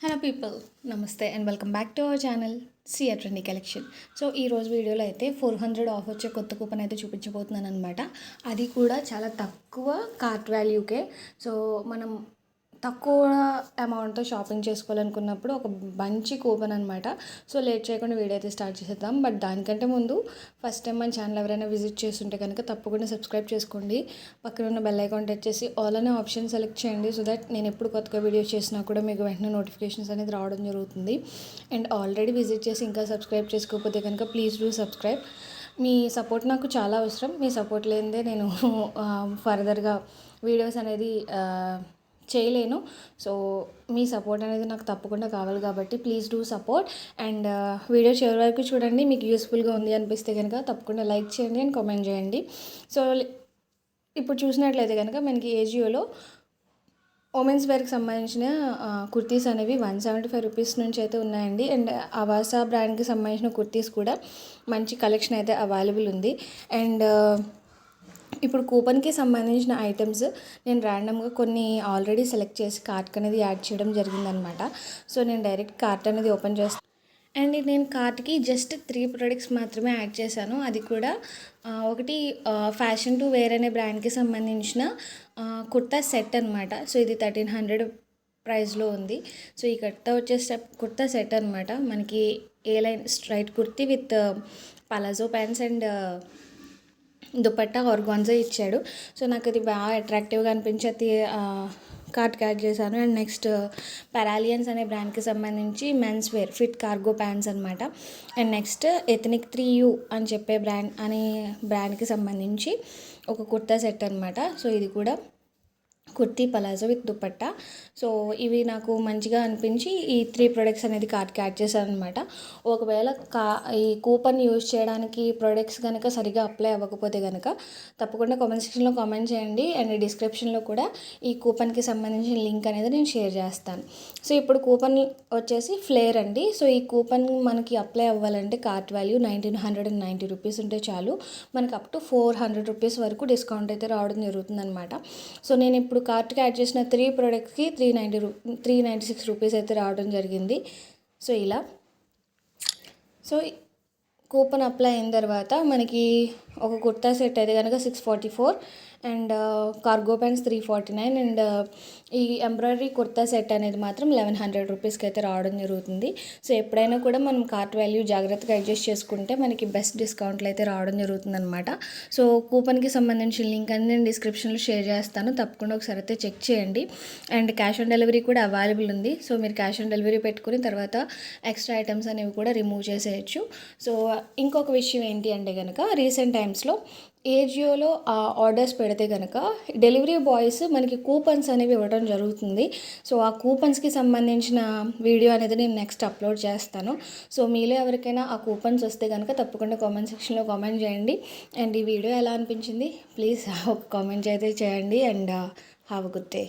Hello people, నమస్తే and welcome back to our channel CR trendy collection. So ఈరోజు వీడియోలో అయితే 400 ఆఫ్ వచ్చే కొత్త కూపన్ అయితే చూపించబోతున్నాను అనమాట. అది కూడా చాలా తక్కువ కార్ట్ వాల్యూకే. సో మనం తక్కువ అమౌంట్తో షాపింగ్ చేసుకోవాలనుకున్నప్పుడు ఒక మంచి కూపన్ అనమాట. సో లేట్ చేయకుండా వీడియో అయితే స్టార్ట్ చేసేద్దాం. బట్ దానికంటే ముందు ఫస్ట్ టైం మన ఛానల్ ఎవరైనా విజిట్ చేస్తుంటే కనుక తప్పకుండా సబ్స్క్రైబ్ చేసుకోండి. పక్కన ఉన్న బెల్ ఐకాన్ టచ్ చేసి ఆల్ అనే ఆప్షన్ సెలెక్ట్ చేయండి. సో దట్ నేను ఎప్పుడు కొత్తగా వీడియోస్ చేసినా కూడా మీకు వెంటనే నోటిఫికేషన్స్ అనేది రావడం జరుగుతుంది. అండ్ ఆల్రెడీ విజిట్ చేసి ఇంకా సబ్స్క్రైబ్ చేసుకోకపోతే కనుక please do subscribe. Me support నాకు చాలా అవసరం. మీ సపోర్ట్ లేనిదే నేను ఫర్దర్గా వీడియోస్ అనేది చేయలేను. సో మీ సపోర్ట్ అనేది నాకు తప్పకుండా కావాలి కాబట్టి please do support. And video చివరి వరకు చూడండి. మీకు యూస్ఫుల్గా ఉంది అనిపిస్తే కనుక తప్పకుండా లైక్ చేయండి అండ్ కామెంట్ చేయండి. సో ఇప్పుడు చూసినట్లయితే కనుక మనకి ఏజియోలో ఉమెన్స్ వేర్కి సంబంధించిన కుర్తీస్ అనేవి 175 రూపీస్ నుంచి అయితే ఉన్నాయండి. అండ్ అవాసా బ్రాండ్కి సంబంధించిన కుర్తీస్ కూడా మంచి కలెక్షన్ అయితే అవైలబుల్ ఉంది. అండ్ ఇప్పుడు కూపన్కి సంబంధించిన ఐటమ్స్ నేను ర్యాండమ్గా కొన్ని ఆల్రెడీ సెలెక్ట్ చేసి కార్ట్ అనేది యాడ్ చేయడం జరిగిందనమాట. సో నేను డైరెక్ట్ కార్ట్ అనేది ఓపెన్ చేస్తాను. అండ్ నేను కార్ట్కి జస్ట్ 3 ప్రొడక్ట్స్ మాత్రమే యాడ్ చేశాను. అది కూడా ఒకటి ఫ్యాషన్ టు వేర్ అనే బ్రాండ్కి సంబంధించిన కుర్తా సెట్ అనమాట. సో ఇది 1300 ప్రైస్లో ఉంది. సో ఈ కుర్తా సెట్ అనమాట. మనకి A line straight kurti with palazzo pants and dupatta organza ఇచ్చాడు. సో నాకు అది బాగా అట్రాక్టివ్గా అనిపించి అది కార్ట్కి యాడ్ చేశాను. అండ్ నెక్స్ట్ పెరాలియన్స్ అనే బ్రాండ్కి సంబంధించి men's wear fit cargo pants అనమాట. అండ్ నెక్స్ట్ ఎథనిక్ 3U అని చెప్పే బ్రాండ్కి సంబంధించి ఒక కుర్తా సెట్ అనమాట. సో ఇది కూడా kurti palazzo with dupatta. So ఇవి నాకు మంచిగా అనిపించి ఈ 3 ప్రొడక్ట్స్ అనేది కార్ట్కి యాడ్ చేశాను అనమాట. ఒకవేళ ఈ కూపన్ యూజ్ చేయడానికి ప్రొడక్ట్స్ కనుక సరిగా అప్లై అవ్వకపోతే కనుక తప్పకుండా కామెంట్ సెక్షన్లో కామెంట్ చేయండి. అండ్ డిస్క్రిప్షన్లో కూడా ఈ కూపన్కి సంబంధించిన లింక్ అనేది నేను షేర్ చేస్తాను. సో ఇప్పుడు కూపన్ వచ్చేసి ఫ్లేర్ అండి. సో ఈ కూపన్ మనకి అప్లై అవ్వాలంటే కార్ట్ వాల్యూ 1990 రూపీస్ ఉంటే చాలు. మనకి అప్ టు 400 రూపీస్ వరకు డిస్కౌంట్ అయితే రావడం జరుగుతుంది అనమాట. సో నేను ఇప్పుడు కార్ట్కి యాడ్ చేసిన 3 ప్రోడక్ట్స్కి 396 రూపీస్ అయితే రావడం జరిగింది. సో ఇలా కూపన్ అప్లై అయిన తర్వాత మనకి ఒక కుర్తా సెట్ అయితే కనుక 644 అండ్ కార్గో ప్యాంట్స్ 349 అండ్ ఈ ఎంబ్రాయిడరీ కుర్తా సెట్ అనేది మాత్రం 1100 రూపీస్కి అయితే రావడం జరుగుతుంది. సో ఎప్పుడైనా కూడా మనం కార్ట్ వాల్యూ జాగ్రత్తగా అడ్జస్ట్ చేసుకుంటే మనకి బెస్ట్ డిస్కౌంట్లు అయితే రావడం జరుగుతుంది అనమాట. సో కూపన్కి సంబంధించిన లింక్ అనేది నేను డిస్క్రిప్షన్లో షేర్ చేస్తాను. తప్పకుండా ఒకసారి అయితే చెక్ చేయండి. అండ్ క్యాష్ ఆన్ డెలివరీ కూడా అవైలబుల్ ఉంది. సో మీరు క్యాష్ ఆన్ డెలివరీ పెట్టుకుని తర్వాత ఎక్స్ట్రా ఐటమ్స్ అనేవి కూడా రిమూవ్ చేసేయచ్చు. సో ఇంకొక విషయం ఏంటి అంటే కనుక రీసెంట్ టైమ్స్లో ఏజియోలో ఆర్డర్స్ పెడితే కనుక డెలివరీ బాయ్స్ మనకి కూపన్స్ అనేవి ఇవ్వడం జరుగుతుంది. సో ఆ కూపన్స్కి సంబంధించిన వీడియో అనేది నేను నెక్స్ట్ అప్లోడ్ చేస్తాను. సో మీలో ఎవరికైనా ఆ కూపన్స్ వస్తే కనుక తప్పకుండా కామెంట్ సెక్షన్లో కామెంట్ చేయండి. అండ్ ఈ వీడియో ఎలా అనిపించింది ప్లీజ్ ఒక కామెంట్ అయితే చేయండి. And have a good day.